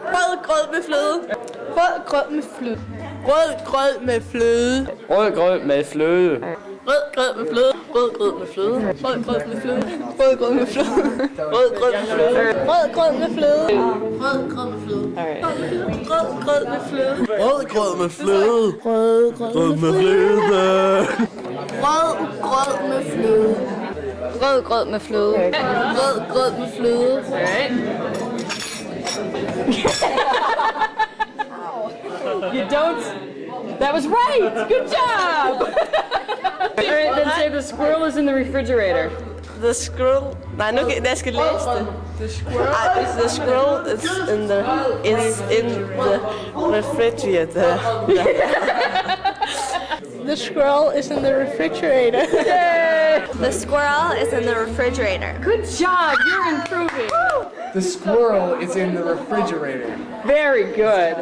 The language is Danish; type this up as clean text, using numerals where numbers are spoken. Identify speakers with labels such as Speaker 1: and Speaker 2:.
Speaker 1: Rød grød med fløde.
Speaker 2: Rød grød med fløde.
Speaker 1: Rød grød med fløde.
Speaker 3: Rød grød med fløde.
Speaker 1: Rød grød med fløde. Rød grød med fløde. Rød grød med fløde. Rød grød med fløde. Rød grød med fløde.
Speaker 2: Rød grød med fløde.
Speaker 1: Rød grød med fløde. Rød grød med fløde. Rød grød med fløde.
Speaker 2: Rød grød med fløde.
Speaker 1: Rød grød med fløde.
Speaker 2: Rød grød med fløde.
Speaker 1: Rød grød med fløde.
Speaker 4: You don't. That was right. Good job. All right, then say the squirrel is in the refrigerator.
Speaker 1: The squirrel. Nej, nu jeg skal læse det. The squirrel is in the refrigerator.
Speaker 2: The squirrel is in the refrigerator.
Speaker 5: The squirrel is in the refrigerator.
Speaker 4: Good job. You're improving.
Speaker 3: The squirrel is in the refrigerator.
Speaker 4: Very good.